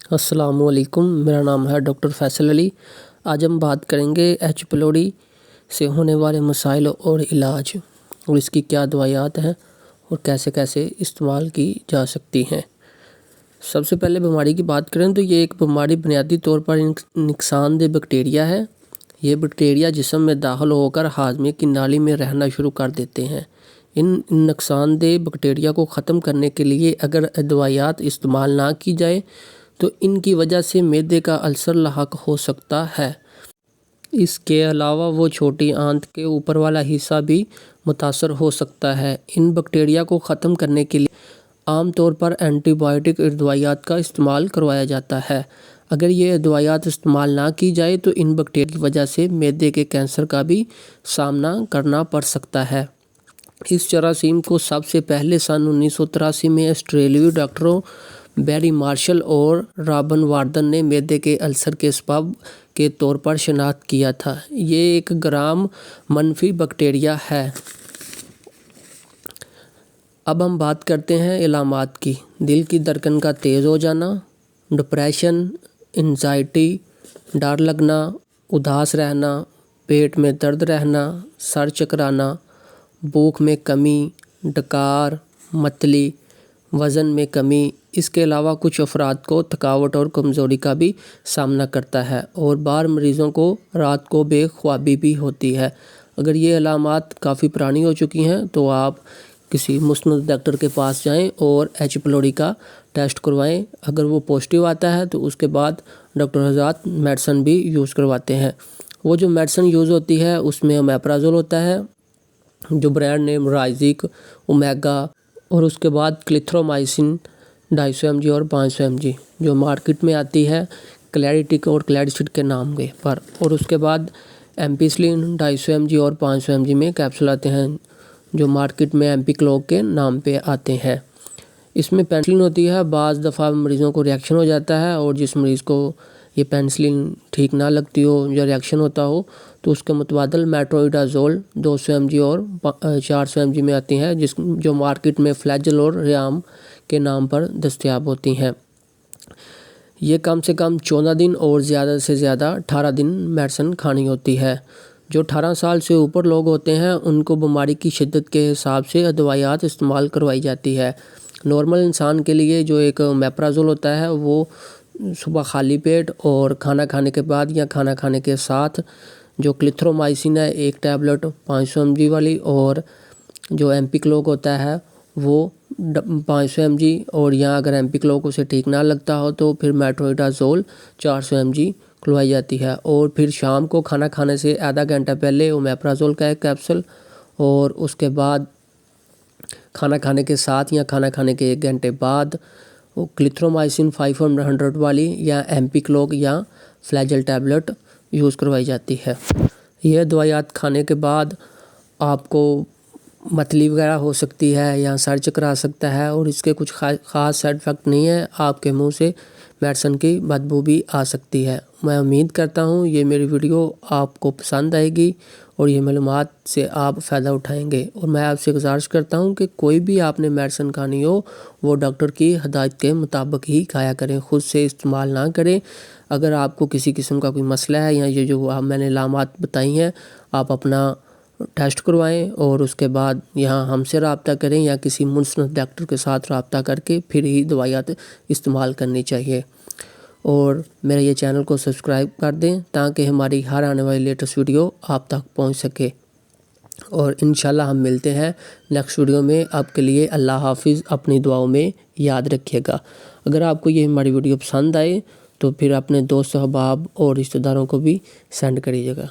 السلام علیکم، میرا نام ہے ڈاکٹر فیصل علی۔ آج ہم بات کریں گے ایچ پیلوری سے ہونے والے مسائل اور علاج، اور اس کی کیا دوائیات ہیں اور کیسے کیسے استعمال کی جا سکتی ہیں۔ سب سے پہلے بیماری کی بات کریں تو یہ ایک بیماری بنیادی طور پر نقصان دہ بیکٹیریا ہے۔ یہ بیکٹیریا جسم میں داخل ہو کر ہاضمے کی نالی میں رہنا شروع کر دیتے ہیں۔ ان نقصان دہ بیکٹیریا کو ختم کرنے کے لیے اگر دوائیات استعمال نہ کی جائے تو ان کی وجہ سے معدے کا السر لاحق ہو سکتا ہے۔ اس کے علاوہ وہ چھوٹی آنت کے اوپر والا حصہ بھی متاثر ہو سکتا ہے۔ ان بیکٹیریا کو ختم کرنے کے لیے عام طور پر اینٹی بائیوٹک دوائیات کا استعمال کروایا جاتا ہے۔ اگر یہ دوائیات استعمال نہ کی جائے تو ان بیکٹیریا کی وجہ سے معدے کے کینسر کا بھی سامنا کرنا پڑ سکتا ہے۔ اس جراثیم کو سب سے پہلے سن 1983 میں آسٹریلوی ڈاکٹروں بیری مارشل اور رابن واردن نے معدے کے السر کے سبب کے طور پر شناخت کیا تھا۔ یہ ایک گرام منفی بیکٹیریا ہے۔ اب ہم بات کرتے ہیں علامات کی۔ دل کی دھڑکن کا تیز ہو جانا، ڈپریشن، انزائٹی، ڈر لگنا، اداس رہنا، پیٹ میں درد رہنا، سر چکرانا، بھوک میں کمی، ڈکار، متلی، وزن میں کمی۔ اس کے علاوہ کچھ افراد کو تھکاوٹ اور کمزوری کا بھی سامنا کرتا ہے، اور بعض مریضوں کو رات کو بے خوابی بھی ہوتی ہے۔ اگر یہ علامات کافی پرانی ہو چکی ہیں تو آپ کسی مسند ڈاکٹر کے پاس جائیں اور ایچ پیلوری کا ٹیسٹ کروائیں۔ اگر وہ پازیٹیو آتا ہے تو اس کے بعد ڈاکٹر حضرات میڈیسن بھی یوز کرواتے ہیں۔ وہ جو میڈیسن یوز ہوتی ہے اس میں اومیپرازول ہوتا ہے، جو برانڈ نیم رائزک، اومیگا، اور اس کے بعد کلیتھرومائسن 250 mg اور 500 mg جو مارکیٹ میں آتی ہے کلیریٹک اور کلیڈسٹ کے نام کے پر، اور اس کے بعد ایمپیسلن 250 mg اور 500 mg میں کیپسول آتے ہیں جو مارکیٹ میں ایمپیکلوگ کے نام پہ آتے ہیں۔ اس میں پینسلن ہوتی ہے۔ بعض دفعہ مریضوں کو ریاکشن ہو جاتا ہے، اور جس مریض کو یہ پینسلن ٹھیک نہ لگتی ہو یا ریاکشن ہوتا ہو تو اس کے متبادل میٹروڈازول 200 mg اور 400 mg میں آتی ہیں، جو مارکیٹ میں فلیجل اور ریام کے نام پر دستیاب ہوتی ہیں۔ یہ کم سے کم 14 دن اور زیادہ سے زیادہ 18 دن میڈیسن کھانی ہوتی ہے۔ جو 18 سال سے اوپر لوگ ہوتے ہیں ان کو بیماری کی شدت کے حساب سے دوائیات استعمال کروائی جاتی ہے۔ نارمل انسان کے لیے جو ایک اومیپرازول ہوتا ہے وہ صبح خالی پیٹ اور کھانا کھانے کے بعد یا کھانا کھانے کے ساتھ، جو کلیتھرومائسن ہے ایک ٹیبلٹ 500 mg والی، اور جو ایمپیکلوگ ہوتا ہے وہ 500 mg، اور یا اگر ایمپیکلوگ اسے ٹھیک نہ لگتا ہو تو پھر میٹروڈازول 400 mg کھلوائی جاتی ہے، اور پھر شام کو کھانا کھانے سے آدھا گھنٹہ پہلے اومیپرازول کا ایک کیپسول، اور اس کے بعد کھانا کھانے کے ساتھ یا کھانا کھانے کے 1 گھنٹے بعد وہ کلیتھرومائسن 500 والی یا ایمپیکلوگ یا فلیجل ٹیبلٹ یوز کروائی جاتی ہے۔ یہ دوائیات کھانے کے بعد آپ کو متلی وغیرہ ہو سکتی ہے یا سر چکرا سکتا ہے، اور اس کے کچھ خاص سائیڈ افیکٹ نہیں ہے۔ آپ کے منہ سے میڈیسن کی بدبو بھی آ سکتی ہے۔ میں امید کرتا ہوں یہ میری ویڈیو آپ کو پسند آئے گی اور یہ معلومات سے آپ فائدہ اٹھائیں گے، اور میں آپ سے گزارش کرتا ہوں کہ کوئی بھی آپ نے میڈیسن کھانی ہو وہ ڈاکٹر کی ہدایت کے مطابق ہی کھایا کریں، خود سے استعمال نہ کریں۔ اگر آپ کو کسی قسم کا کوئی مسئلہ ہے یا یہ جو میں نے علامات بتائی ہیں، آپ اپنا ٹیسٹ کروائیں اور اس کے بعد یہاں ہم سے رابطہ کریں یا کسی منسلک ڈاکٹر کے ساتھ رابطہ کر کے پھر ہی دوائیات استعمال کرنی چاہیے۔ اور میرے یہ چینل کو سبسکرائب کر دیں تاکہ ہماری ہر آنے والی لیٹسٹ ویڈیو آپ تک پہنچ سکے، اور انشاءاللہ ہم ملتے ہیں نیکسٹ ویڈیو میں۔ آپ کے لیے اللہ حافظ، اپنی دعاؤں میں یاد رکھیے گا۔ اگر آپ کو یہ ہماری ویڈیو پسند آئے تو پھر اپنے دوست احباب اور رشتہ داروں کو بھی سینڈ کریے گا۔